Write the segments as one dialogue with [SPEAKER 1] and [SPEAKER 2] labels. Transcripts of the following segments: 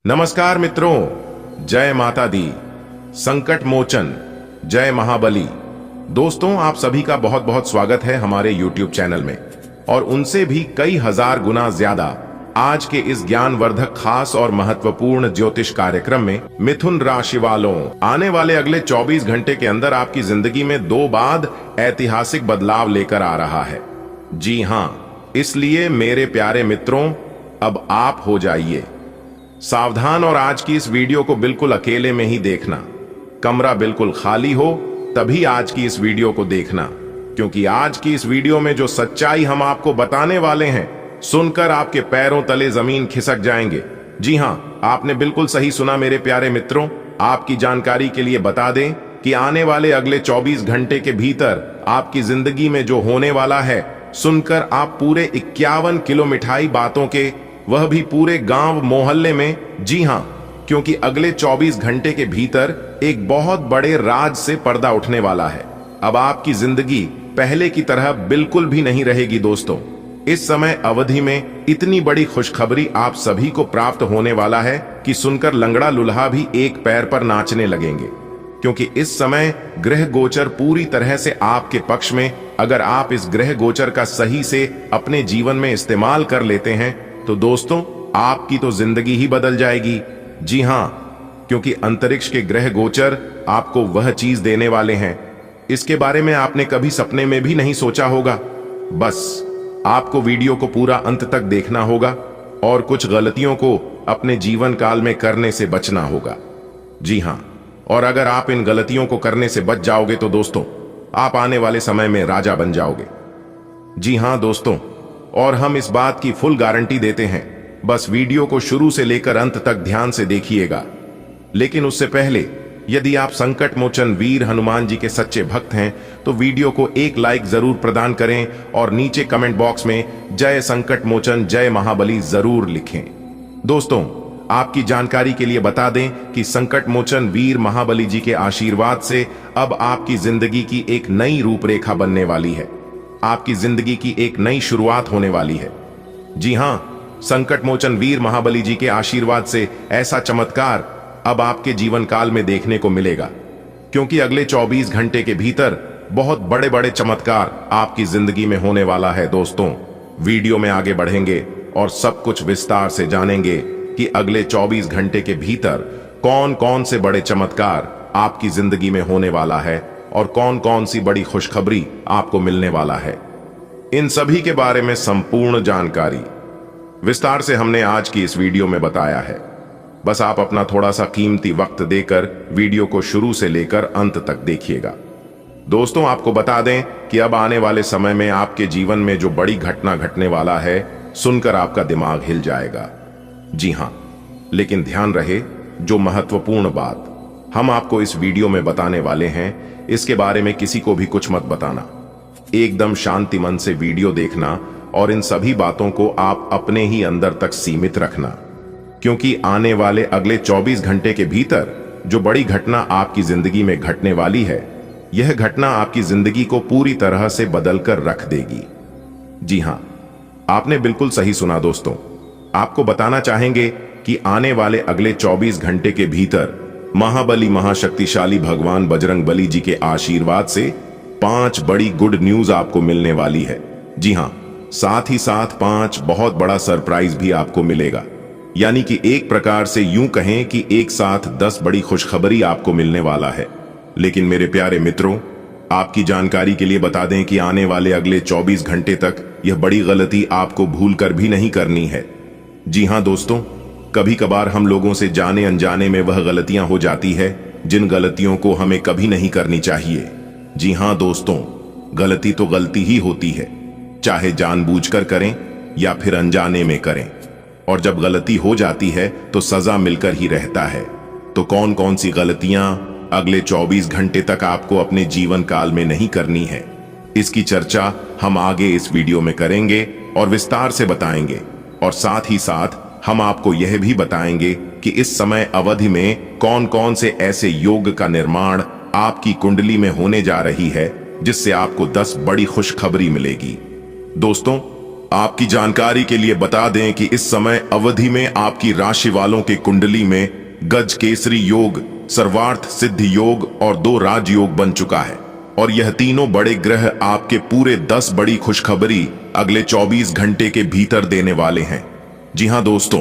[SPEAKER 1] नमस्कार मित्रों, जय माता दी, संकट मोचन, जय महाबली। दोस्तों, आप सभी का बहुत बहुत स्वागत है हमारे YouTube चैनल में और उनसे भी कई हजार गुना ज्यादा आज के इस ज्ञानवर्धक खास और महत्वपूर्ण ज्योतिष कार्यक्रम में। मिथुन राशि वालों, आने वाले अगले 24 घंटे के अंदर आपकी जिंदगी में दो बाद ऐतिहासिक बदलाव लेकर आ रहा है। जी हां, इसलिए मेरे प्यारे मित्रों, अब आप हो जाइए सावधान और आज की इस वीडियो को बिल्कुल अकेले में ही देखना। कमरा बिल्कुल खाली हो तभी आज की इस वीडियो को देखना, क्योंकि आज की इस वीडियो में जो सच्चाई हम आपको बताने वाले हैं, सुनकर आपके पैरों तले जमीन खिसक जाएंगे। जी हां, आपने बिल्कुल सही सुना मेरे प्यारे मित्रों। आपकी जानकारी के लिए बता दें कि आने वाले अगले 24 घंटे के भीतर आपकी जिंदगी में जो होने वाला है, सुनकर आप पूरे 51 किलो मिठाई बातों के, वह भी पूरे गांव मोहल्ले में। जी हां, क्योंकि अगले 24 घंटे के भीतर एक बहुत बड़े राज से पर्दा उठने वाला है। अब आपकी जिंदगी पहले की तरह बिल्कुल भी नहीं रहेगी दोस्तों। इस समय अवधि में इतनी बड़ी खुशखबरी आप सभी को प्राप्त होने वाला है कि सुनकर लंगड़ा लुल्हा भी एक पैर पर नाचने लगेंगे, क्योंकि इस समय ग्रह गोचर पूरी तरह से आपके पक्ष में। अगर आप इस ग्रह गोचर का सही से अपने जीवन में इस्तेमाल कर लेते हैं तो दोस्तों, आपकी तो जिंदगी ही बदल जाएगी। जी हां, क्योंकि अंतरिक्ष के ग्रह गोचर आपको वह चीज देने वाले हैं, इसके बारे में आपने कभी सपने में भी नहीं सोचा होगा। बस आपको वीडियो को पूरा अंत तक देखना होगा और कुछ गलतियों को अपने जीवन काल में करने से बचना होगा। जी हां, और अगर आप इन गलतियों को करने से बच जाओगे तो दोस्तों, आप आने वाले समय में राजा बन जाओगे। जी हां दोस्तों, और हम इस बात की फुल गारंटी देते हैं। बस वीडियो को शुरू से लेकर अंत तक ध्यान से देखिएगा। लेकिन उससे पहले, यदि आप संकट मोचन वीर हनुमान जी के सच्चे भक्त हैं तो वीडियो को एक लाइक जरूर प्रदान करें और नीचे कमेंट बॉक्स में जय संकट मोचन जय महाबली जरूर लिखें। दोस्तों, आपकी जानकारी के लिए बता दें कि संकट मोचन वीर महाबली जी के आशीर्वाद से अब आपकी जिंदगी की एक नई रूपरेखा बनने वाली है। आपकी जिंदगी की एक नई शुरुआत होने वाली है। जी हां, संकट मोचन वीर महाबली जी के आशीर्वाद से ऐसा चमत्कार अब आपके जीवन काल में देखने को मिलेगा, क्योंकि अगले 24 घंटे के भीतर बहुत बड़े बड़े चमत्कार आपकी जिंदगी में होने वाला है। दोस्तों, वीडियो में आगे बढ़ेंगे और सब कुछ विस्तार से जानेंगे कि अगले 24 घंटे के भीतर कौन कौन से बड़े चमत्कार आपकी जिंदगी में होने वाला है और कौन कौन सी बड़ी खुशखबरी आपको मिलने वाला है। इन सभी के बारे में संपूर्ण जानकारी विस्तार से हमने आज की इस वीडियो में बताया है। बस आप अपना थोड़ा सा कीमती वक्त देकर वीडियो को शुरू से लेकर अंत तक देखिएगा। दोस्तों, आपको बता दें कि अब आने वाले समय में आपके जीवन में जो बड़ी घटना घटने वाला है, सुनकर आपका दिमाग हिल जाएगा। जी हां, लेकिन ध्यान रहे, जो महत्वपूर्ण बात हम आपको इस वीडियो में बताने वाले हैं, इसके बारे में किसी को भी कुछ मत बताना। एकदम शांति मन से वीडियो देखना और इन सभी बातों को आप अपने ही अंदर तक सीमित रखना, क्योंकि आने वाले अगले 24 घंटे के भीतर जो बड़ी घटना आपकी जिंदगी में घटने वाली है, यह घटना आपकी जिंदगी को पूरी तरह से बदल कर रख देगी। जी हां, आपने बिल्कुल सही सुना दोस्तों। आपको बताना चाहेंगे कि आने वाले अगले 24 घंटे के भीतर महाबली महाशक्तिशाली भगवान बजरंगबली जी के आशीर्वाद से 5 बड़ी गुड न्यूज आपको मिलने वाली है। जी हां, साथ ही साथ 5 बहुत बड़ा सरप्राइज भी आपको मिलेगा। यानी कि एक प्रकार से यूं कहें कि एक साथ 10 बड़ी खुशखबरी आपको मिलने वाला है। लेकिन मेरे प्यारे मित्रों, आपकी जानकारी के लिए बता दें कि आने वाले अगले 24 घंटे तक यह बड़ी गलती आपको भूल कर भी नहीं करनी है। जी हां दोस्तों, कभी कभार हम लोगों से जाने अनजाने में वह गलतियां हो जाती है जिन गलतियों को हमें कभी नहीं करनी चाहिए। जी हां दोस्तों, गलती तो गलती ही होती है, चाहे जानबूझकर करें या फिर अनजाने में करें। और जब गलती हो जाती है तो सजा मिलकर ही रहता है। तो कौन कौन सी गलतियां अगले 24 घंटे तक आपको अपने जीवन काल में नहीं करनी है, इसकी चर्चा हम आगे इस वीडियो में करेंगे और विस्तार से बताएंगे। और साथ ही साथ हम आपको यह भी बताएंगे कि इस समय अवधि में कौन कौन से ऐसे योग का निर्माण आपकी कुंडली में होने जा रही है, जिससे आपको 10 बड़ी खुशखबरी मिलेगी। दोस्तों, आपकी जानकारी के लिए बता दें कि इस समय अवधि में आपकी राशि वालों के कुंडली में गज केसरी योग, सर्वार्थ सिद्धि योग और 2 राजयोग बन चुका है। और यह तीनों बड़े ग्रह आपके पूरे 10 बड़ी खुशखबरी अगले 24 घंटे के भीतर देने वाले हैं। जी हां दोस्तों,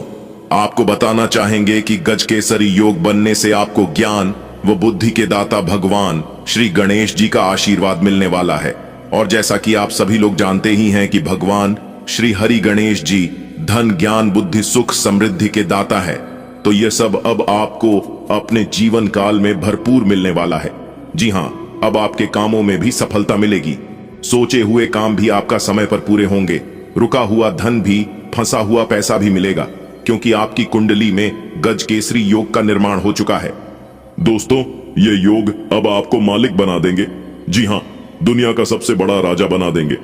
[SPEAKER 1] आपको बताना चाहेंगे कि गज केसरी योग बनने से आपको ज्ञान व बुद्धि के दाता भगवान श्री गणेश जी का आशीर्वाद मिलने वाला है। और जैसा कि आप सभी लोग जानते ही हैं कि भगवान श्री हरि गणेश जी धन, ज्ञान, बुद्धि, सुख, समृद्धि के दाता है, तो यह सब अब आपको अपने जीवन काल में भरपूर मिलने वाला है। जी हां, अब आपके कामों में भी सफलता मिलेगी। सोचे हुए काम भी आपका समय पर पूरे होंगे। रुका हुआ धन भी, फंसा हुआ पैसा भी मिलेगा, क्योंकि आपकी कुंडली में गज केसरी योग का निर्माण हो चुका है। दोस्तों, ये योग अब आपको मालिक बना देंगे। जी हां, दुनिया का सबसे बड़ा राजा बना देंगे।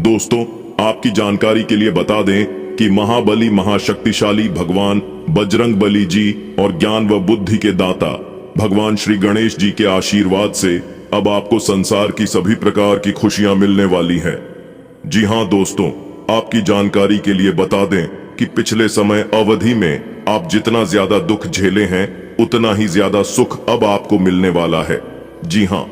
[SPEAKER 1] दोस्तों, आपकी जानकारी के लिए बता दें कि महाबली, महाशक्तिशाली भगवान बजरंग बली जी और ज्ञान व बुद्धि के दाता भगवान श्री गणेश जी के आशीर्वाद से अब आपको संसार की सभी प्रकार की खुशियां मिलने वाली हैं। जी हां दोस्तों, आपकी जानकारी के लिए बता दें कि पिछले समय अवधि में आप जितना ज्यादा दुख झेले हैं, उतना ही ज्यादा सुख अब आपको मिलने वाला है। जी हां,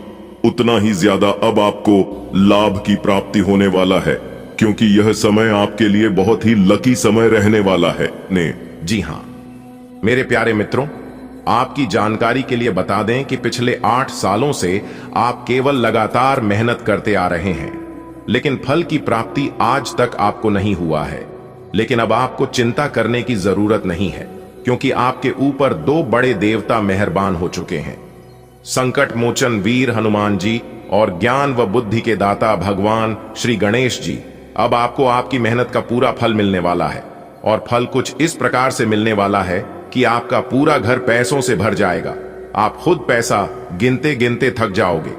[SPEAKER 1] उतना ही ज्यादा अब आपको लाभ की प्राप्ति होने वाला है, क्योंकि यह समय आपके लिए बहुत ही लकी समय रहने वाला है। जी हां मेरे प्यारे मित्रों, आपकी जानकारी के लिए बता दें कि पिछले 8 सालों से आप केवल लगातार मेहनत करते आ रहे हैं, लेकिन फल की प्राप्ति आज तक आपको नहीं हुआ है। लेकिन अब आपको चिंता करने की जरूरत नहीं है, क्योंकि आपके ऊपर 2 बड़े देवता मेहरबान हो चुके हैं। संकट मोचन वीर हनुमान जी और ज्ञान व बुद्धि के दाता भगवान श्री गणेश जी अब आपको आपकी मेहनत का पूरा फल मिलने वाला है। और फल कुछ इस प्रकार से मिलने वाला है कि आपका पूरा घर पैसों से भर जाएगा। आप खुद पैसा गिनते गिनते थक जाओगे।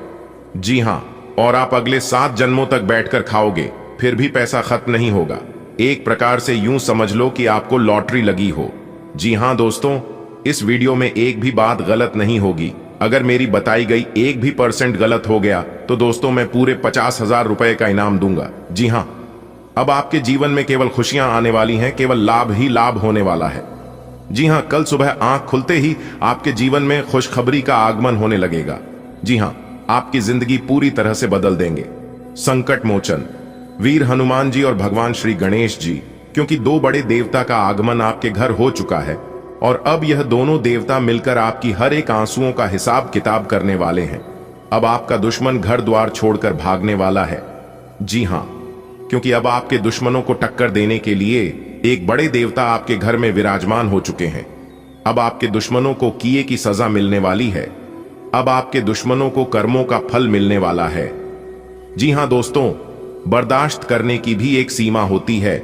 [SPEAKER 1] जी हां, और आप अगले 7 जन्मों तक बैठकर खाओगे, फिर भी पैसा खत्म नहीं होगा। एक प्रकार से यूं समझ लो कि आपको लॉटरी लगी हो। जी हां दोस्तों, इस वीडियो में एक भी बात गलत नहीं होगी। अगर मेरी बताई गई 1 भी % गलत हो गया तो दोस्तों मैं पूरे 50,000 रुपए का इनाम दूंगा। जी हां, अब आपके जीवन में केवल खुशियां आने वाली हैं, केवल लाभ ही लाभ होने वाला है। जी हां, कल सुबह आंख खुलते ही आपके जीवन में खुशखबरी का आगमन होने लगेगा। जी हां, आपकी जिंदगी पूरी तरह से बदल देंगे। संकट मोचन वीर हनुमान जी और भगवान श्री गणेश जी, क्योंकि 2 बड़े देवता का आगमन आपके घर हो चुका है, और अब यह दोनों देवता मिलकर आपकी हर एक आंसुओं का हिसाब किताब करने वाले हैं। अब आपका दुश्मन घर द्वार छोड़कर भागने वाला है। जी हां, क्योंकि अब आपके दुश्मनों को टक्कर देने के लिए एक बड़े देवता आपके घर में विराजमान हो चुके हैं। अब आपके दुश्मनों को किए की सजा मिलने वाली है। अब आपके दुश्मनों को कर्मों का फल मिलने वाला है। जी हां दोस्तों, बर्दाश्त करने की भी एक सीमा होती है,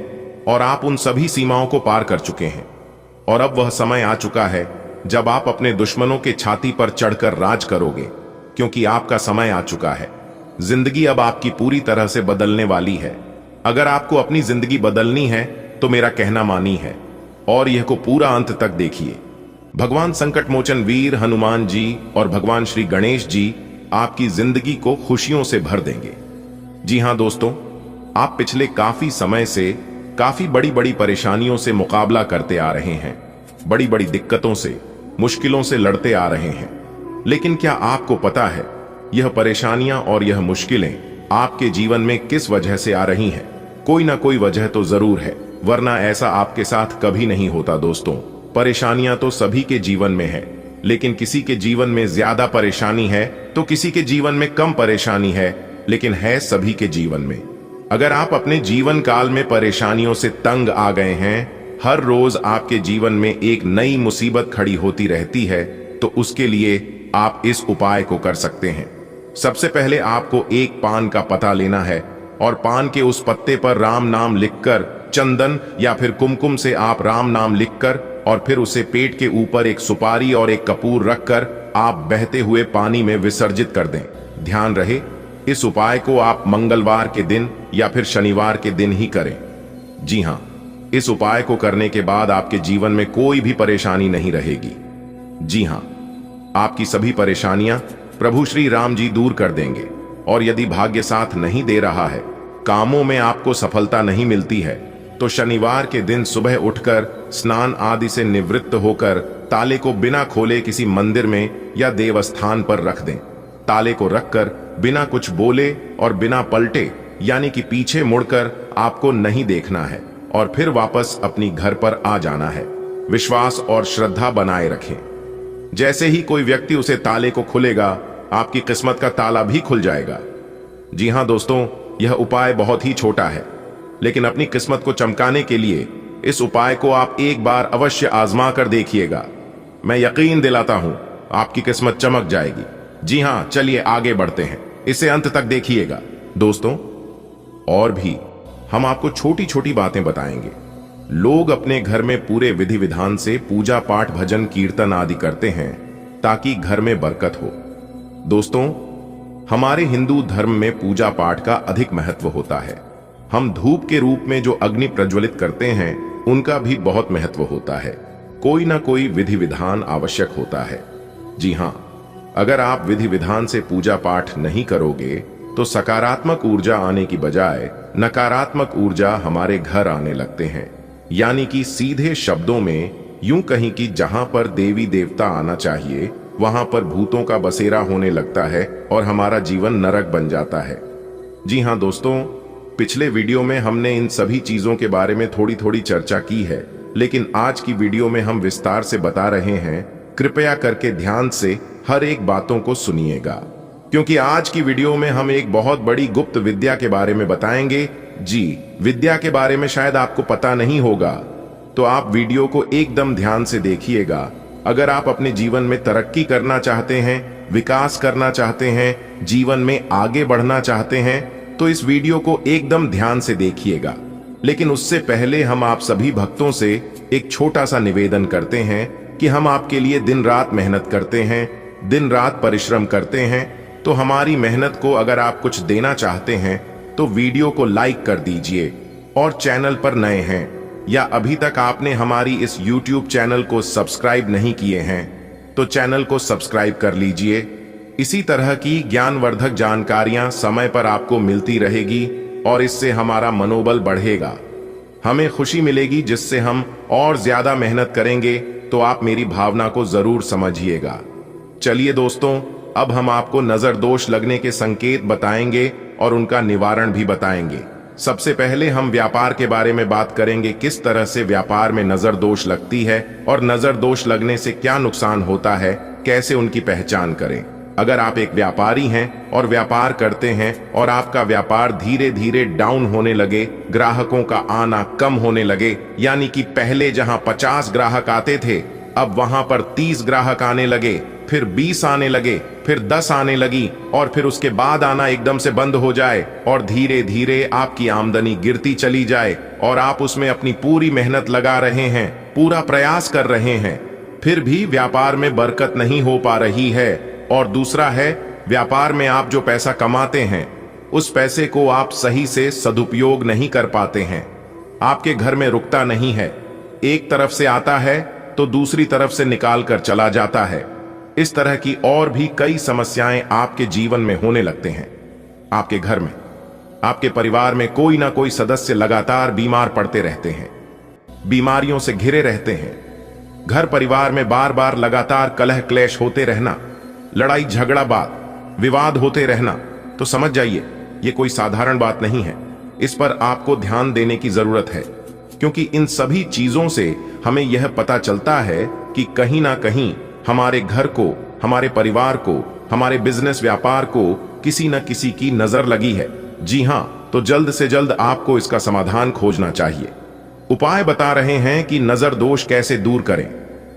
[SPEAKER 1] और आप उन सभी सीमाओं को पार कर चुके हैं। और अब वह समय आ चुका है जब आप अपने दुश्मनों के छाती पर चढ़कर राज करोगे, क्योंकि आपका समय आ चुका है। जिंदगी अब आपकी पूरी तरह से बदलने वाली है। अगर आपको अपनी जिंदगी बदलनी है तो मेरा कहना मानी है, और यह को पूरा अंत तक देखिए। भगवान संकट मोचन वीर हनुमान जी और भगवान श्री गणेश जी आपकी जिंदगी को खुशियों से भर देंगे। जी हां दोस्तों, आप पिछले काफी समय से काफी बड़ी बड़ी परेशानियों से मुकाबला करते आ रहे हैं, बड़ी बड़ी दिक्कतों से, मुश्किलों से लड़ते आ रहे हैं। लेकिन क्या आपको पता है यह परेशानियां और यह मुश्किलें आपके जीवन में किस वजह से आ रही हैं? कोई ना कोई वजह तो जरूर है, वरना ऐसा आपके साथ कभी नहीं होता। दोस्तों, परेशानियां तो सभी के जीवन में है, लेकिन किसी के जीवन में ज्यादा परेशानी है तो किसी के जीवन में कम परेशानी है, लेकिन है सभी के जीवन में। अगर आप अपने जीवन काल में परेशानियों से तंग आ गए हैं, हर रोज आपके जीवन में एक नई मुसीबत खड़ी होती रहती है, तो उसके लिए आप इस उपाय को कर सकते हैं। सबसे पहले आपको एक पान का पता लेना है, और पान के उस पत्ते पर राम नाम लिखकर, चंदन या फिर कुमकुम से आप राम नाम लिखकर, और फिर उसे पेट के ऊपर एक सुपारी और एक कपूर रखकर आप बहते हुए पानी में विसर्जित कर दें। ध्यान रहे, इस उपाय को आप मंगलवार के दिन या फिर शनिवार के दिन ही करें। जी हां, इस उपाय को करने के बाद आपके जीवन में कोई भी परेशानी नहीं रहेगी। जी हां, आपकी सभी परेशानियां प्रभु श्री राम जी दूर कर देंगे। और यदि भाग्य साथ नहीं दे रहा है कामों में आपको सफलता नहीं मिलती है तो शनिवार के दिन सुबह उठकर स्नान आदि से निवृत्त होकर ताले को बिना खोले किसी मंदिर में या देवस्थान पर रख दें। ताले को रखकर बिना कुछ बोले और बिना पलटे यानी कि पीछे मुड़कर आपको नहीं देखना है और फिर वापस अपनी घर पर आ जाना है। विश्वास और श्रद्धा बनाए रखें। जैसे ही कोई व्यक्ति उसे ताले को खुलेगा, आपकी किस्मत का ताला भी खुल जाएगा। जी हां दोस्तों, यह उपाय बहुत ही छोटा है, लेकिन अपनी किस्मत को चमकाने के लिए इस उपाय को आप एक बार अवश्य आजमा कर देखिएगा। मैं यकीन दिलाता हूं आपकी किस्मत चमक जाएगी। जी हां, चलिए आगे बढ़ते हैं, इसे अंत तक देखिएगा। दोस्तों, और भी हम आपको छोटी छोटी बातें बताएंगे। लोग अपने घर में पूरे विधि विधान से पूजा पाठ भजन कीर्तन आदि करते हैं ताकि घर में बरकत हो। दोस्तों, हमारे हिंदू धर्म में पूजा पाठ का अधिक महत्व होता है। हम धूप के रूप में जो अग्नि प्रज्वलित करते हैं उनका भी बहुत महत्व होता है। कोई ना कोई विधि विधान आवश्यक होता है। जी हां, अगर आप विधि विधान से पूजा पाठ नहीं करोगे तो सकारात्मक ऊर्जा आने की बजाय नकारात्मक ऊर्जा हमारे घर आने लगते हैं। यानी कि सीधे शब्दों में यूं कहीं कि जहां पर देवी देवता आना चाहिए वहां पर भूतों का बसेरा होने लगता है और हमारा जीवन नरक बन जाता है। जी हां दोस्तों, पिछले वीडियो में हमने इन सभी चीजों के बारे में थोड़ी थोड़ी चर्चा की है, लेकिन आज की वीडियो में हम विस्तार से बता रहे हैं। कृपया करके ध्यान से हर एक बातों को सुनिएगा, क्योंकि आज की वीडियो में हम एक बहुत बड़ी गुप्त विद्या के बारे में बताएंगे। जी, विद्या के बारे में शायद आपको पता नहीं होगा, तो आप वीडियो को एकदम ध्यान से देखिएगा। अगर आप अपने जीवन में तरक्की करना चाहते हैं, विकास करना चाहते हैं, जीवन में आगे बढ़ना चाहते हैं, तो इस वीडियो को एकदम ध्यान से देखिएगा। लेकिन उससे पहले हम आप सभी भक्तों से एक छोटा सा निवेदन करते हैं कि हम आपके लिए दिन रात मेहनत करते हैं, दिन रात परिश्रम करते हैं। तो हमारी मेहनत को अगर आप कुछ देना चाहते हैं तो वीडियो को लाइक कर दीजिए, और चैनल पर नए हैं या अभी तक आपने हमारी इस YouTube चैनल को सब्सक्राइब नहीं किए हैं तो चैनल को सब्सक्राइब कर लीजिए। इसी तरह की ज्ञानवर्धक जानकारियां समय पर आपको मिलती रहेगी और इससे हमारा मनोबल बढ़ेगा। हमें खुशी मिलेगी जिससे हम और ज्यादा मेहनत करेंगे। तो आप मेरी भावना को जरूर समझिएगा। चलिए दोस्तों, अब हम आपको नजर दोष लगने के संकेत बताएंगे और उनका निवारण भी बताएंगे। सबसे पहले हम व्यापार के बारे में बात करेंगे, किस तरह से व्यापार में नजर दोष लगती है और नजर दोष लगने से क्या नुकसान होता है, कैसे उनकी पहचान करें। अगर आप एक व्यापारी हैं और व्यापार करते हैं और आपका व्यापार धीरे धीरे डाउन होने लगे, ग्राहकों का आना कम होने लगे, यानी कि पहले जहां 50 ग्राहक आते थे अब वहां पर 30 ग्राहक आने लगे, फिर 20 आने लगे, फिर 10 आने लगी और फिर उसके बाद आना एकदम से बंद हो जाए और धीरे धीरे आपकी आमदनी गिरती चली जाए और आप उसमें अपनी पूरी मेहनत लगा रहे हैं, पूरा प्रयास कर रहे हैं, फिर भी व्यापार में बरकत नहीं हो पा रही है। और दूसरा है, व्यापार में आप जो पैसा कमाते हैं उस पैसे को आप सही से सदुपयोग नहीं कर पाते हैं। आपके घर में रुकता नहीं है, एक तरफ से आता है तो दूसरी तरफ से निकाल कर चला जाता है। इस तरह की और भी कई समस्याएं आपके जीवन में होने लगते हैं। आपके घर में, आपके परिवार में कोई ना कोई सदस्य लगातार बीमार पड़ते रहते हैं, बीमारियों से घिरे रहते हैं। घर परिवार में बार बार लगातार कलह क्लेश होते रहना, लड़ाई झगड़ा बात विवाद होते रहना, तो समझ जाइए ये कोई साधारण बात नहीं है। इस पर आपको ध्यान देने की जरूरत है, क्योंकि इन सभी चीजों से हमें यह पता चलता है कि कहीं ना कहीं हमारे घर को, हमारे परिवार को, हमारे बिजनेस व्यापार को किसी न किसी की नजर लगी है। जी हां, तो जल्द से जल्द आपको इसका समाधान खोजना चाहिए। उपाय बता रहे हैं कि नजर दोष कैसे दूर करें।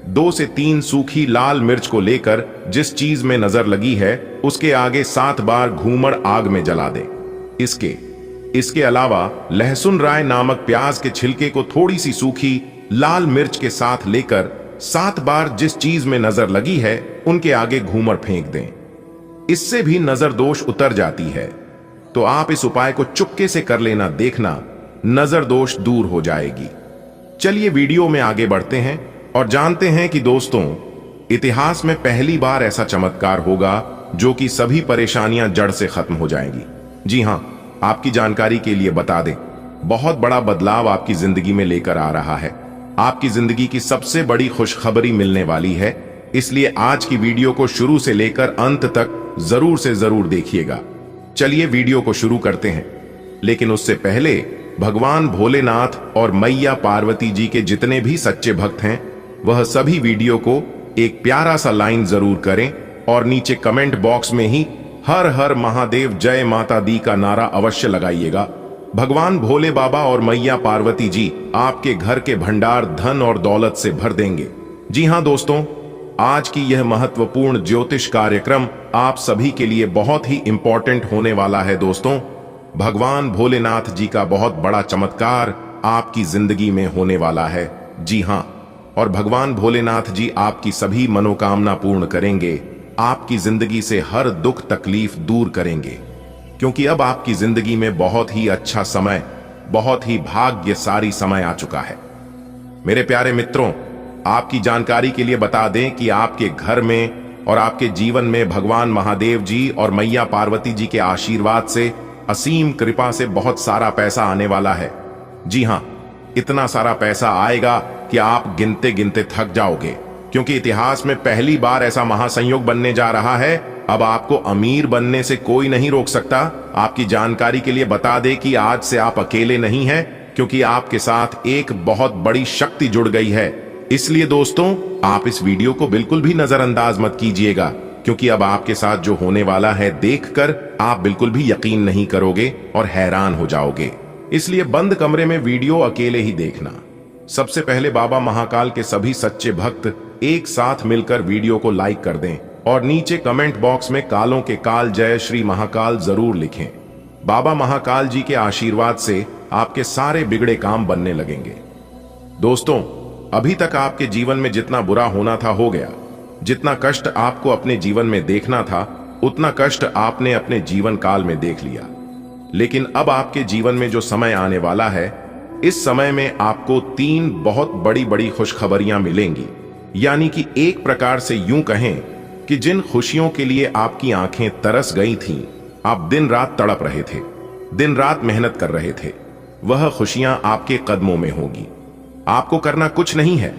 [SPEAKER 1] 2 से 3 सूखी लाल मिर्च को लेकर जिस चीज में नजर लगी है उसके आगे 7 बार घूमड़ आग में जला दें। इसके अलावा लहसुन राय नामक प्याज के छिलके को थोड़ी सी सूखी लाल मिर्च के साथ लेकर 7 बार जिस चीज में नजर लगी है उनके आगे घूमड़ फेंक दें। इससे भी नजर दोष उतर जाती है। तो आप इस उपाय को चुपके से कर लेना, देखना नजर दोष दूर हो जाएगी। चलिए वीडियो में आगे बढ़ते हैं और जानते हैं कि दोस्तों, इतिहास में पहली बार ऐसा चमत्कार होगा जो कि सभी परेशानियां जड़ से खत्म हो जाएंगी। जी हां, आपकी जानकारी के लिए बता दें, बहुत बड़ा बदलाव आपकी जिंदगी में लेकर आ रहा है। आपकी जिंदगी की सबसे बड़ी खुशखबरी मिलने वाली है, इसलिए आज की वीडियो को शुरू से लेकर अंत तक जरूर से जरूर देखिएगा। चलिए वीडियो को शुरू करते हैं, लेकिन उससे पहले भगवान भोलेनाथ और मैया पार्वती जी के जितने भी सच्चे भक्त हैं, वह सभी वीडियो को एक प्यारा सा लाइन जरूर करें और नीचे कमेंट बॉक्स में ही हर हर महादेव जय माता दी का नारा अवश्य लगाइएगा। भगवान भोले बाबा और मैया पार्वती जी आपके घर के भंडार धन और दौलत से भर देंगे। जी हां दोस्तों, आज की यह महत्वपूर्ण ज्योतिष कार्यक्रम आप सभी के लिए बहुत ही इंपॉर्टेंट होने वाला है। दोस्तों, भगवान भोलेनाथ जी का बहुत बड़ा चमत्कार आपकी जिंदगी में होने वाला है। जी हां, और भगवान भोलेनाथ जी आपकी सभी मनोकामना पूर्ण करेंगे, आपकी जिंदगी से हर दुख तकलीफ दूर करेंगे, क्योंकि अब आपकी जिंदगी में बहुत ही अच्छा समय, बहुत ही भाग्यशाली समय आ चुका है। मेरे प्यारे मित्रों, आपकी जानकारी के लिए बता दें कि आपके घर में और आपके जीवन में भगवान महादेव जी और मैया पार्वती जी के आशीर्वाद से, असीम कृपा से बहुत सारा पैसा आने वाला है। जी हां, इतना सारा पैसा आएगा कि आप गिनते गिनते थक जाओगे, क्योंकि इतिहास में पहली बार ऐसा महासंयोग बनने जा रहा है। अब आपको अमीर बनने से कोई नहीं रोक सकता। आपकी जानकारी के लिए बता दें कि आज से आप अकेले नहीं हैं, क्योंकि आपके साथ एक बहुत बड़ी शक्ति जुड़ गई है। इसलिए दोस्तों, आप इस वीडियो को बिल्कुल भी नजरअंदाज मत कीजिएगा, क्योंकि अब आपके साथ जो होने वाला है देखकर आप बिल्कुल भी यकीन नहीं करोगे और हैरान हो जाओगे। इसलिए बंद कमरे में वीडियो अकेले ही देखना। सबसे पहले बाबा महाकाल के सभी सच्चे भक्त एक साथ मिलकर वीडियो को लाइक कर दें और नीचे कमेंट बॉक्स में कालों के काल जय श्री महाकाल जरूर लिखें। बाबा महाकाल जी के आशीर्वाद से आपके सारे बिगड़े काम बनने लगेंगे। दोस्तों, अभी तक आपके जीवन में जितना बुरा होना था हो गया। जितना कष्ट आपको अपने जीवन में देखना था, उतना कष्ट आपने अपने जीवन काल में देख लिया। लेकिन अब आपके जीवन में जो समय आने वाला है, इस समय में आपको 3 बहुत बड़ी बड़ी खुशखबरियां मिलेंगी। यानी कि एक प्रकार से यूं कहें कि जिन खुशियों के लिए आपकी आंखें तरस गई थीं, आप दिन रात तड़प रहे थे, दिन रात मेहनत कर रहे थे, वह खुशियां आपके कदमों में होगी। आपको करना कुछ नहीं है,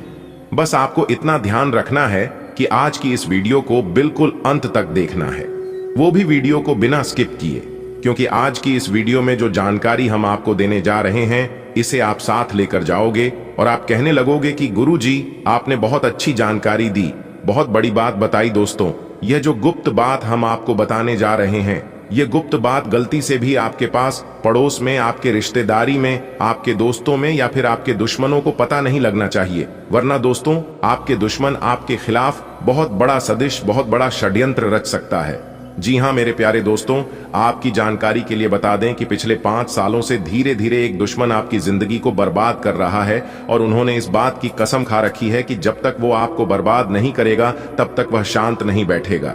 [SPEAKER 1] बस आपको इतना ध्यान रखना है कि आज की इस वीडियो को बिल्कुल अंत तक देखना है, वो भी वीडियो को बिना स्किप किए, क्योंकि आज की इस वीडियो में जो जानकारी हम आपको देने जा रहे हैं, इसे आप साथ लेकर जाओगे और आप कहने लगोगे कि गुरुजी, आपने बहुत अच्छी जानकारी दी, बहुत बड़ी बात बताई। दोस्तों, यह जो गुप्त बात हम आपको बताने जा रहे हैं, यह गुप्त बात गलती से भी आपके पास पड़ोस में, आपके रिश्तेदारी में, आपके दोस्तों में या फिर आपके दुश्मनों को पता नहीं लगना चाहिए, वरना दोस्तों आपके दुश्मन आपके खिलाफ बहुत बड़ा सदिश, बहुत बड़ा षड्यंत्र रच सकता है। जी हां मेरे प्यारे दोस्तों, आपकी जानकारी के लिए बता दें कि पिछले 5 सालों से धीरे धीरे एक दुश्मन आपकी जिंदगी को बर्बाद कर रहा है, और उन्होंने इस बात की कसम खा रखी है कि जब तक वो आपको बर्बाद नहीं करेगा, तब तक वह शांत नहीं बैठेगा।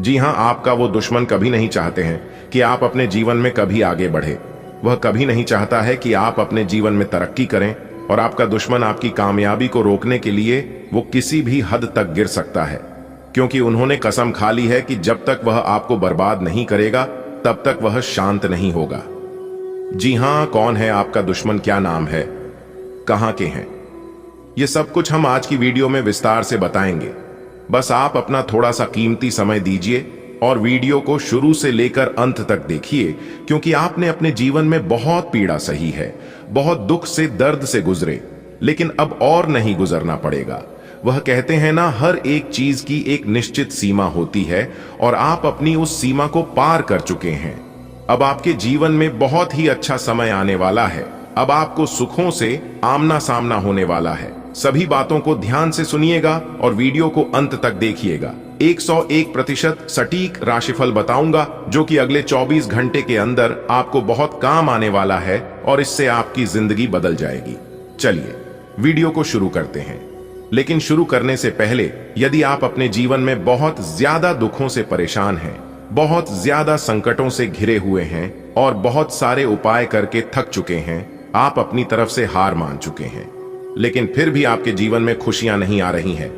[SPEAKER 1] जी हां, आपका वो दुश्मन कभी नहीं चाहते हैं कि आप अपने जीवन में कभी आगे बढ़े। वह कभी नहीं चाहता है कि आप अपने जीवन में तरक्की करें, और आपका दुश्मन आपकी कामयाबी को रोकने के लिए वो किसी भी हद तक गिर सकता है, क्योंकि उन्होंने कसम खा ली है कि जब तक वह आपको बर्बाद नहीं करेगा, तब तक वह शांत नहीं होगा। जी हां, कौन है आपका दुश्मन, क्या नाम है, कहां के हैं, यह सब कुछ हम आज की वीडियो में विस्तार से बताएंगे। बस आप अपना थोड़ा सा कीमती समय दीजिए और वीडियो को शुरू से लेकर अंत तक देखिए, क्योंकि आपने अपने जीवन में बहुत पीड़ा सही है, बहुत दुख से, दर्द से गुजरे, लेकिन अब और नहीं गुजरना पड़ेगा। वह कहते हैं ना, हर एक चीज की एक निश्चित सीमा होती है, और आप अपनी उस सीमा को पार कर चुके हैं। अब आपके जीवन में बहुत ही अच्छा समय आने वाला है। अब आपको सुखों से आमना सामना होने वाला है। सभी बातों को ध्यान से सुनिएगा और वीडियो को अंत तक देखिएगा। 101% सटीक राशिफल बताऊंगा, जो कि अगले 24 घंटे के अंदर आपको बहुत काम आने वाला है, और इससे आपकी जिंदगी बदल जाएगी। चलिए वीडियो को शुरू करते हैं। लेकिन शुरू करने से पहले, यदि आप अपने जीवन में बहुत ज्यादा दुखों से परेशान हैं, बहुत ज्यादा संकटों से घिरे हुए हैं और बहुत सारे उपाय करके थक चुके हैं, आप अपनी तरफ से हार मान चुके हैं, लेकिन फिर भी आपके जीवन में खुशियां नहीं आ रही हैं,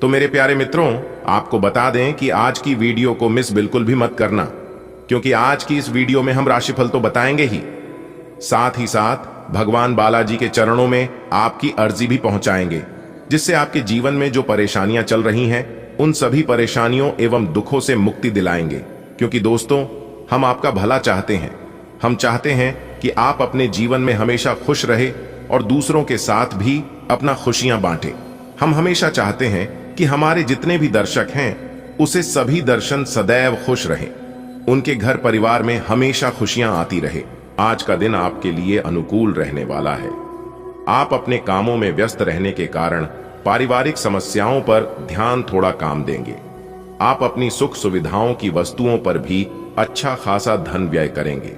[SPEAKER 1] तो मेरे प्यारे मित्रों, आपको बता दें कि आज की वीडियो को मिस बिल्कुल भी मत करना, क्योंकि आज की इस वीडियो में हम राशिफल तो बताएंगे ही, साथ ही साथ भगवान बालाजी के चरणों में आपकी अर्जी भी पहुंचाएंगे, जिससे आपके जीवन में जो परेशानियां चल रही हैं उन सभी परेशानियों एवं दुखों से मुक्ति दिलाएंगे। क्योंकि दोस्तों, हम आपका भला चाहते हैं। हम चाहते हैं कि आप अपने जीवन में हमेशा खुश रहे और दूसरों के साथ भी अपना खुशियां बांटे। हम हमेशा चाहते हैं कि हमारे जितने भी दर्शक हैं उसे सभी दर्शन सदैव खुश रहें, उनके घर परिवार में हमेशा खुशियां आती रहे। आज का दिन आपके लिए अनुकूल रहने वाला है। आप अपने कामों में व्यस्त रहने के कारण पारिवारिक समस्याओं पर ध्यान थोड़ा कम देंगे। आप अपनी सुख सुविधाओं की वस्तुओं पर भी अच्छा खासा धन व्यय करेंगे।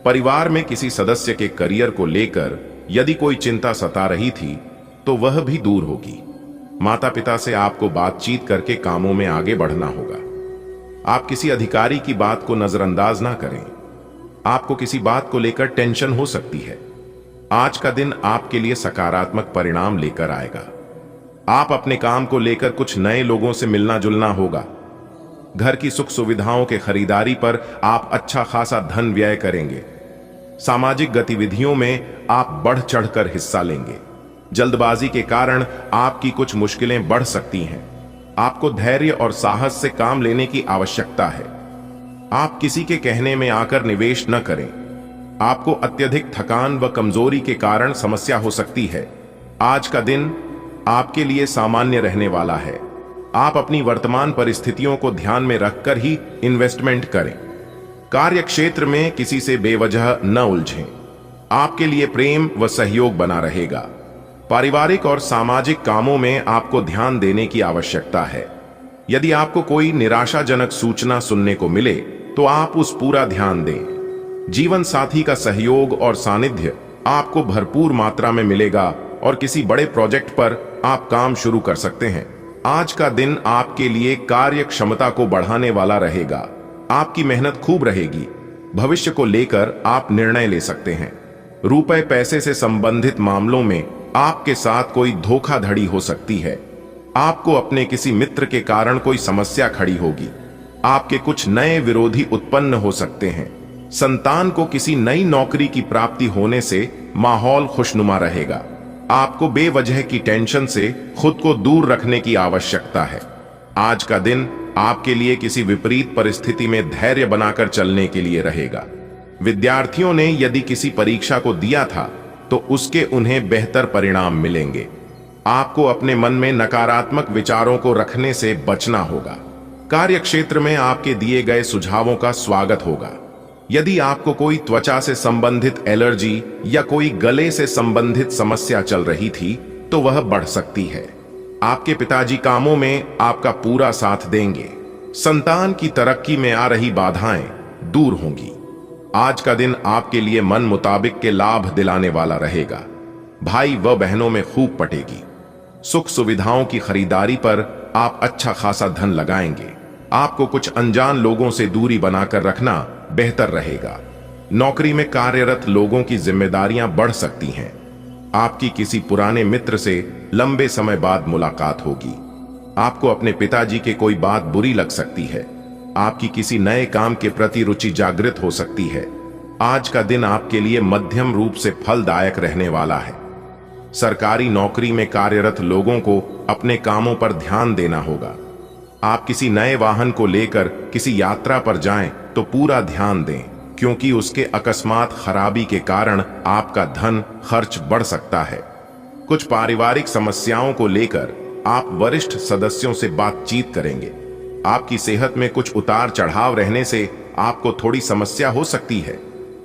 [SPEAKER 1] परिवार में किसी सदस्य के करियर को लेकर यदि कोई चिंता सता रही थी तो वह भी दूर होगी। माता पिता से आपको बातचीत करके कामों में आगे बढ़ना होगा। आप किसी अधिकारी की बात को नजरअंदाज ना करें। आपको किसी बात को लेकर टेंशन हो सकती है। आज का दिन आपके लिए सकारात्मक परिणाम लेकर आएगा। आप अपने काम को लेकर कुछ नए लोगों से मिलना जुलना होगा। घर की सुख सुविधाओं के खरीदारी पर आप अच्छा खासा धन व्यय करेंगे। सामाजिक गतिविधियों में आप बढ़ चढ़कर हिस्सा लेंगे। जल्दबाजी के कारण आपकी कुछ मुश्किलें बढ़ सकती हैं। आपको धैर्य और साहस से काम लेने की आवश्यकता है। आप किसी के कहने में आकर निवेश न करें। आपको अत्यधिक थकान व कमजोरी के कारण समस्या हो सकती है। आज का दिन आपके लिए सामान्य रहने वाला है। आप अपनी वर्तमान परिस्थितियों को ध्यान में रखकर ही इन्वेस्टमेंट करें। कार्य क्षेत्र में किसी से बेवजह न उलझें। आपके लिए प्रेम व सहयोग बना रहेगा। पारिवारिक और सामाजिक कामों में आपको ध्यान देने की आवश्यकता है। यदि आपको कोई निराशाजनक सूचना सुनने को मिले तो आप उस पूरा ध्यान दें। जीवन साथी का सहयोग और सानिध्य आपको भरपूर मात्रा में मिलेगा और किसी बड़े प्रोजेक्ट पर आप काम शुरू कर सकते हैं। आज का दिन आपके लिए कार्य क्षमता को बढ़ाने वाला रहेगा। आपकी मेहनत खूब रहेगी। भविष्य को लेकर आप निर्णय ले सकते हैं। रुपए पैसे से संबंधित मामलों में आपके साथ कोई धोखाधड़ी हो सकती है। आपको अपने किसी मित्र के कारण कोई समस्या खड़ी होगी। आपके कुछ नए विरोधी उत्पन्न हो सकते हैं। संतान को किसी नई नौकरी की प्राप्ति होने से माहौल खुशनुमा रहेगा। आपको बेवजह की टेंशन से खुद को दूर रखने की आवश्यकता है। आज का दिन आपके लिए किसी विपरीत परिस्थिति में धैर्य बनाकर चलने के लिए रहेगा। विद्यार्थियों ने यदि किसी परीक्षा को दिया था तो उसके उन्हें बेहतर परिणाम मिलेंगे। आपको अपने मन में नकारात्मक विचारों को रखने से बचना होगा। कार्य क्षेत्र में आपके दिए गए सुझावों का स्वागत होगा। यदि आपको कोई त्वचा से संबंधित एलर्जी या कोई गले से संबंधित समस्या चल रही थी तो वह बढ़ सकती है। आपके पिताजी कामों में आपका पूरा साथ देंगे। संतान की तरक्की में आ रही बाधाएं दूर होंगी। आज का दिन आपके लिए मन मुताबिक के लाभ दिलाने वाला रहेगा। भाई व बहनों में खूब पटेगी। सुख सुविधाओं की खरीदारी पर आप अच्छा खासा धन लगाएंगे। आपको कुछ अनजान लोगों से दूरी बनाकर रखना बेहतर रहेगा। नौकरी में कार्यरत लोगों की जिम्मेदारियां बढ़ सकती हैं। आपकी किसी पुराने मित्र से लंबे समय बाद मुलाकात होगी। आपको अपने पिताजी के कोई बात बुरी लग सकती है। आपकी किसी नए काम के प्रति रुचि जागृत हो सकती है। आज का दिन आपके लिए मध्यम रूप से फलदायक रहने वाला है। सरकारी नौकरी में कार्यरत लोगों को अपने कामों पर ध्यान देना होगा। आप किसी नए वाहन को लेकर किसी यात्रा पर जाएं तो पूरा ध्यान दें, क्योंकि उसके अकस्मात खराबी के कारण आपका धन खर्च बढ़ सकता है। कुछ पारिवारिक समस्याओं को लेकर आप वरिष्ठ सदस्यों से बातचीत करेंगे। आपकी सेहत में कुछ उतार चढ़ाव रहने से आपको थोड़ी समस्या हो सकती है।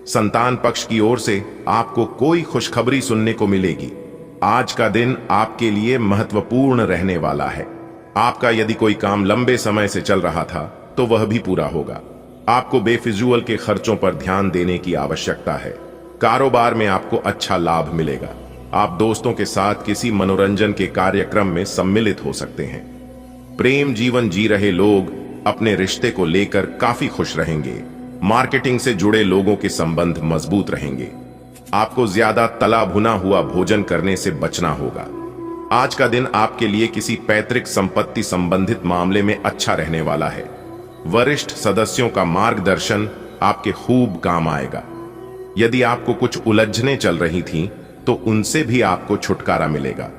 [SPEAKER 1] संतान पक्ष की ओर से आपको कोई खुशखबरी सुनने को मिलेगी। आज का दिन आपके लिए महत्वपूर्ण रहने वाला है। आपका यदि कोई काम लंबे समय से चल रहा था तो वह भी पूरा होगा। आपको बेफिजूल के खर्चों पर ध्यान देने की आवश्यकता है। कारोबार में आपको अच्छा लाभ मिलेगा। आप दोस्तों के साथ किसी मनोरंजन के कार्यक्रम में सम्मिलित हो सकते हैं। प्रेम जीवन जी रहे लोग अपने रिश्ते को लेकर काफी खुश रहेंगे। मार्केटिंग से जुड़े लोगों के संबंध मजबूत रहेंगे। आपको ज्यादा तला भुना हुआ भोजन करने से बचना होगा। आज का दिन आपके लिए किसी पैतृक संपत्ति संबंधित मामले में अच्छा रहने वाला है। वरिष्ठ सदस्यों का मार्गदर्शन आपके खूब काम आएगा। यदि आपको कुछ उलझने चल रही थीं, तो उनसे भी आपको छुटकारा मिलेगा।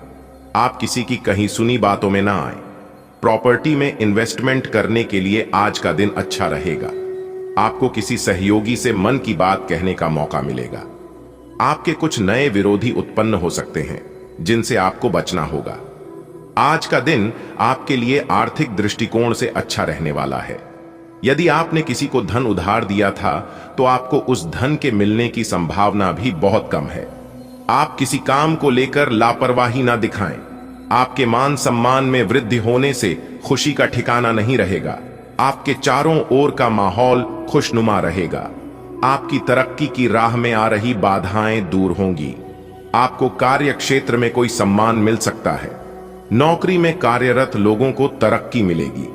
[SPEAKER 1] आप किसी की कहीं सुनी बातों में ना आए। प्रॉपर्टी में इन्वेस्टमेंट करने के लिए आज का दिन अच्छा रहेगा। आपको किसी सहयोगी से मन की बात कहने का मौका मिलेगा। आपके कुछ नए विरोधी उत्पन्न हो सकते हैं, जिनसे आपको बचना होगा। आज का दिन आपके लिए आर्थिक दृष्टिकोण से अच्छा रहने वाला है। यदि आपने किसी को धन उधार दिया था, तो आपको उस धन के मिलने की संभावना भी बहुत कम है। आप किसी काम को लेकर लापरवाही ना दिखाएं। आपके मान सम्मान में वृद्धि होने से खुशी का ठिकाना नहीं रहेगा। आपके चारों ओर का माहौल खुशनुमा रहेगा। आपकी तरक्की की राह में आ रही बाधाएं दूर होंगी। आपको कार्य क्षेत्र में कोई सम्मान मिल सकता है। नौकरी में कार्यरत लोगों को तरक्की मिलेगी।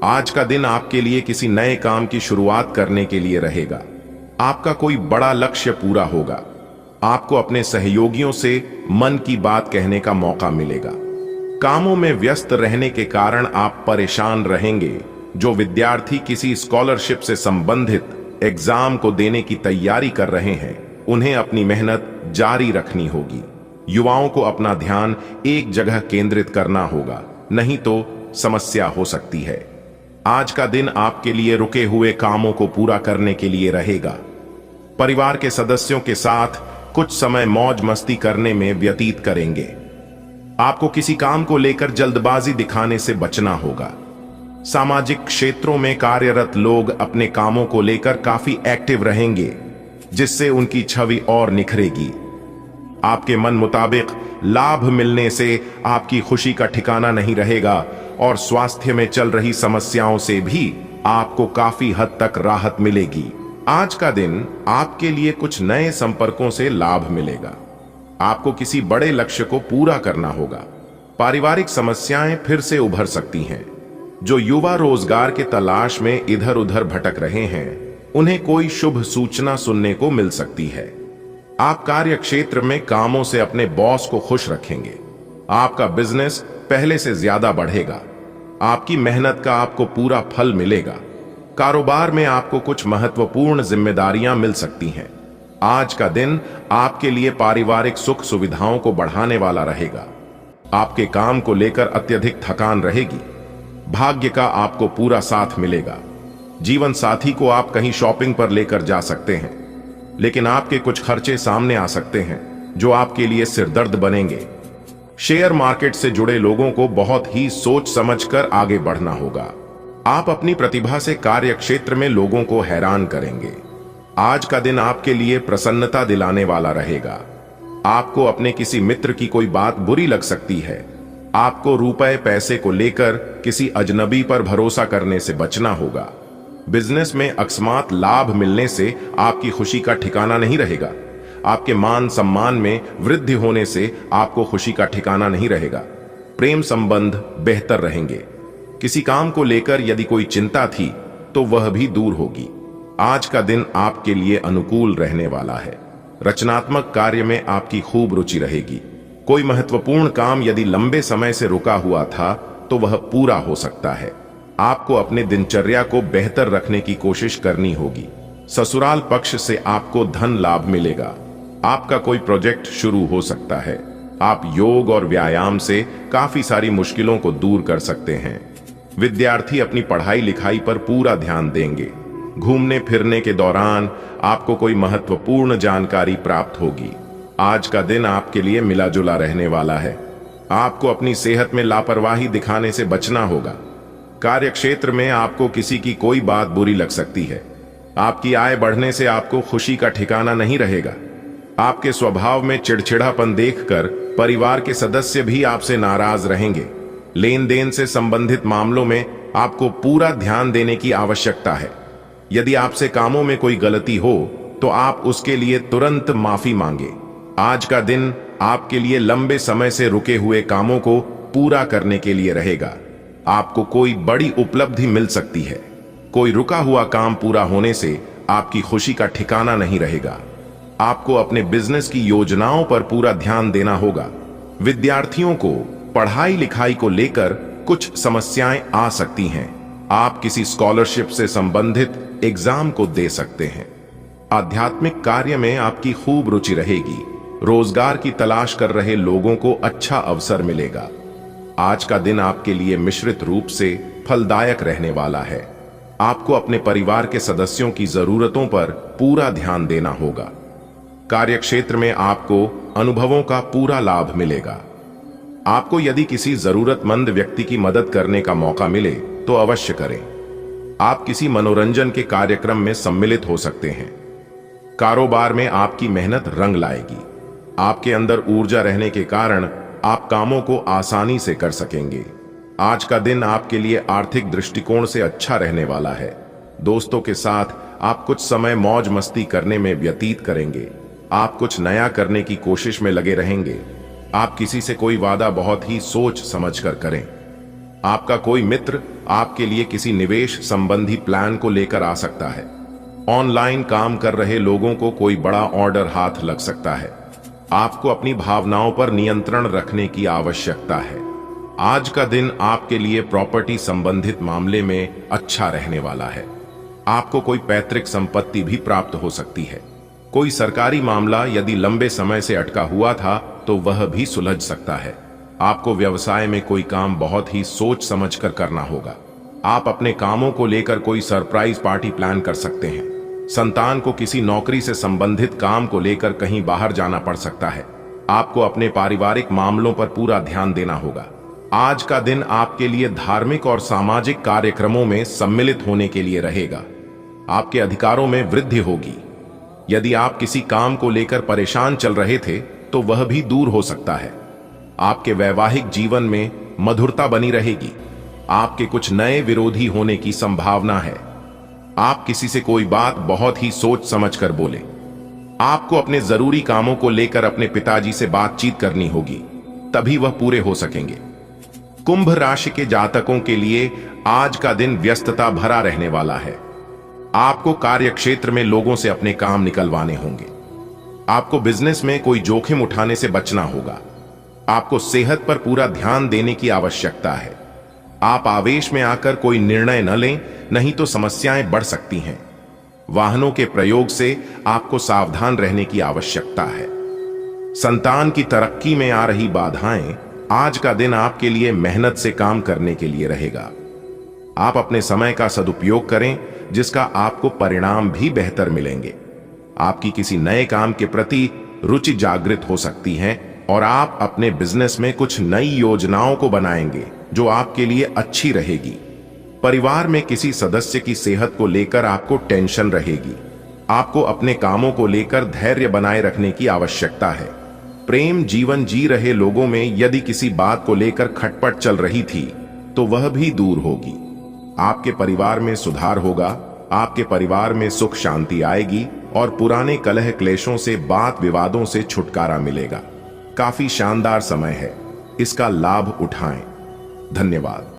[SPEAKER 1] आज का दिन आपके लिए किसी नए काम की शुरुआत करने के लिए रहेगा। आपका कोई बड़ा लक्ष्य पूरा होगा। आपको अपने सहयोगियों से मन की बात कहने का मौका मिलेगा। कामों में व्यस्त रहने के कारण आप परेशान रहेंगे। जो विद्यार्थी किसी स्कॉलरशिप से संबंधित एग्जाम को देने की तैयारी कर रहे हैं, उन्हें अपनी मेहनत जारी रखनी होगी। युवाओं को अपना ध्यान एक जगह केंद्रित करना होगा, नहीं तो समस्या हो सकती है। आज का दिन आपके लिए रुके हुए कामों को पूरा करने के लिए रहेगा। परिवार के सदस्यों के साथ कुछ समय मौज मस्ती करने में व्यतीत करेंगे। आपको किसी काम को लेकर जल्दबाजी दिखाने से बचना होगा। सामाजिक क्षेत्रों में कार्यरत लोग अपने कामों को लेकर काफी एक्टिव रहेंगे, जिससे उनकी छवि और निखरेगी। आपके मन मुताबिक लाभ मिलने से आपकी खुशी का ठिकाना नहीं रहेगा और स्वास्थ्य में चल रही समस्याओं से भी आपको काफी हद तक राहत मिलेगी। आज का दिन आपके लिए कुछ नए संपर्कों से लाभ मिलेगा। आपको किसी बड़े लक्ष्य को पूरा करना होगा। पारिवारिक समस्याएं फिर से उभर सकती हैं। जो युवा रोजगार के तलाश में इधर उधर भटक रहे हैं, उन्हें कोई शुभ सूचना सुनने को मिल सकती है। आप कार्य क्षेत्र में कामों से अपने बॉस को खुश रखेंगे। आपका बिजनेस पहले से ज्यादा बढ़ेगा। आपकी मेहनत का आपको पूरा फल मिलेगा। कारोबार में आपको कुछ महत्वपूर्ण जिम्मेदारियां मिल सकती हैं। आज का दिन आपके लिए पारिवारिक सुख सुविधाओं को बढ़ाने वाला रहेगा। आपके काम को लेकर अत्यधिक थकान रहेगी। भाग्य का आपको पूरा साथ मिलेगा। जीवन साथी को आप कहीं शॉपिंग पर लेकर जा सकते हैं, लेकिन आपके कुछ खर्चे सामने आ सकते हैं जो आपके लिए सिरदर्द बनेंगे। शेयर मार्केट से जुड़े लोगों को बहुत ही सोच समझकर आगे बढ़ना होगा। आप अपनी प्रतिभा से कार्य क्षेत्र में लोगों को हैरान करेंगे। आज का दिन आपके लिए प्रसन्नता दिलाने वाला रहेगा। आपको अपने किसी मित्र की कोई बात बुरी लग सकती है। आपको रुपए पैसे को लेकर किसी अजनबी पर भरोसा करने से बचना होगा। बिजनेस में अकस्मात लाभ मिलने से आपकी खुशी का ठिकाना नहीं रहेगा। आपके मान सम्मान में वृद्धि होने से आपको खुशी का ठिकाना नहीं रहेगा। प्रेम संबंध बेहतर रहेंगे। किसी काम को लेकर यदि कोई चिंता थी, तो वह भी दूर होगी। आज का दिन आपके लिए अनुकूल रहने वाला है। रचनात्मक कार्य में आपकी खूब रुचि रहेगी। कोई महत्वपूर्ण काम यदि लंबे समय से रुका हुआ था, तो वह पूरा हो सकता है। आपको अपने दिनचर्या को बेहतर रखने की कोशिश करनी होगी। ससुराल पक्ष से आपको धन लाभ मिलेगा। आपका कोई प्रोजेक्ट शुरू हो सकता है। आप योग और व्यायाम से काफी सारी मुश्किलों को दूर कर सकते हैं। विद्यार्थी अपनी पढ़ाई लिखाई पर पूरा ध्यान देंगे। घूमने फिरने के दौरान आपको कोई महत्वपूर्ण जानकारी प्राप्त होगी। आज का दिन आपके लिए मिला जुला रहने वाला है। आपको अपनी सेहत में लापरवाही दिखाने से बचना होगा। कार्य क्षेत्र में आपको किसी की कोई बात बुरी लग सकती है। आपकी आय बढ़ने से आपको खुशी का ठिकाना नहीं रहेगा। आपके स्वभाव में चिड़चिड़ापन देखकर परिवार के सदस्य भी आपसे नाराज रहेंगे। लेन देन से संबंधित मामलों में आपको पूरा ध्यान देने की आवश्यकता है। यदि आपसे कामों में कोई गलती हो, तो आप उसके लिए तुरंत माफी मांगे। आज का दिन आपके लिए लंबे समय से रुके हुए कामों को पूरा करने के लिए रहेगा। आपको कोई बड़ी उपलब्धि मिल सकती है। कोई रुका हुआ काम पूरा होने से आपकी खुशी का ठिकाना नहीं रहेगा। आपको अपने बिजनेस की योजनाओं पर पूरा ध्यान देना होगा। विद्यार्थियों को पढ़ाई लिखाई को लेकर कुछ समस्याएं आ सकती हैं। आप किसी स्कॉलरशिप से संबंधित एग्जाम को दे सकते हैं। आध्यात्मिक कार्य में आपकी खूब रुचि रहेगी। रोजगार की तलाश कर रहे लोगों को अच्छा अवसर मिलेगा। आज का दिन आपके लिए मिश्रित रूप से फलदायक रहने वाला है। आपको अपने परिवार के सदस्यों की जरूरतों पर पूरा ध्यान देना होगा। कार्यक्षेत्र में आपको अनुभवों का पूरा लाभ मिलेगा। आपको यदि किसी जरूरतमंद व्यक्ति की मदद करने का मौका मिले तो अवश्य करें। आप किसी मनोरंजन के कार्यक्रम में सम्मिलित हो सकते हैं। कारोबार में आपकी मेहनत रंग लाएगी। आपके अंदर ऊर्जा रहने के कारण आप कामों को आसानी से कर सकेंगे। आज का दिन आपके लिए आर्थिक दृष्टिकोण से अच्छा रहने वाला है। दोस्तों के साथ आप कुछ समय मौज मस्ती करने में व्यतीत करेंगे। आप कुछ नया करने की कोशिश में लगे रहेंगे। आप किसी से कोई वादा बहुत ही सोच समझकर करें। आपका कोई मित्र आपके लिए किसी निवेश संबंधी प्लान को लेकर आ सकता है। ऑनलाइन काम कर रहे लोगों को कोई बड़ा ऑर्डर हाथ लग सकता है। आपको अपनी भावनाओं पर नियंत्रण रखने की आवश्यकता है। आज का दिन आपके लिए प्रॉपर्टी संबंधित मामले में अच्छा रहने वाला है। आपको कोई पैतृक संपत्ति भी प्राप्त हो सकती है। कोई सरकारी मामला यदि लंबे समय से अटका हुआ था तो वह भी सुलझ सकता है। आपको व्यवसाय में कोई काम बहुत ही सोच समझकर करना होगा। आप अपने कामों को लेकर कोई सरप्राइज पार्टी प्लान कर सकते हैं। संतान को किसी नौकरी से संबंधित काम को लेकर कहीं बाहर जाना पड़ सकता है। आपको अपने पारिवारिक मामलों पर पूरा ध्यान देना होगा। आज का दिन आपके लिए धार्मिक और सामाजिक कार्यक्रमों में सम्मिलित होने के लिए रहेगा। आपके अधिकारों में वृद्धि होगी। यदि आप किसी काम को लेकर परेशान चल रहे थे तो वह भी दूर हो सकता है। आपके वैवाहिक जीवन में मधुरता बनी रहेगी। आपके कुछ नए विरोधी होने की संभावना है। आप किसी से कोई बात बहुत ही सोच समझकर बोले। आपको अपने जरूरी कामों को लेकर अपने पिताजी से बातचीत करनी होगी, तभी वह पूरे हो सकेंगे। कुंभ राशि के जातकों के लिए आज का दिन व्यस्तता भरा रहने वाला है। आपको कार्यक्षेत्र में लोगों से अपने काम निकलवाने होंगे। आपको बिजनेस में कोई जोखिम उठाने से बचना होगा। आपको सेहत पर पूरा ध्यान देने की आवश्यकता है। आप आवेश में आकर कोई निर्णय न लें, नहीं तो समस्याएं बढ़ सकती हैं। वाहनों के प्रयोग से आपको सावधान रहने की आवश्यकता है। संतान की तरक्की में आ रही बाधाएं आज का दिन आपके लिए मेहनत से काम करने के लिए रहेगा। आप अपने समय का सदुपयोग करें, जिसका आपको परिणाम भी बेहतर मिलेंगे। आपकी किसी नए काम के प्रति रुचि जागृत हो सकती है और आप अपने बिजनेस में कुछ नई योजनाओं को बनाएंगे जो आपके लिए अच्छी रहेगी। परिवार में किसी सदस्य की सेहत को लेकर आपको टेंशन रहेगी। आपको अपने कामों को लेकर धैर्य बनाए रखने की आवश्यकता है। प्रेम जीवन जी रहे लोगों में यदि किसी बात को लेकर खटपट चल रही थी तो वह भी दूर होगी। आपके परिवार में सुधार होगा। आपके परिवार में सुख शांति आएगी और पुराने कलह क्लेशों से बात विवादों से छुटकारा मिलेगा। काफी शानदार समय है, इसका लाभ उठाएं। धन्यवाद।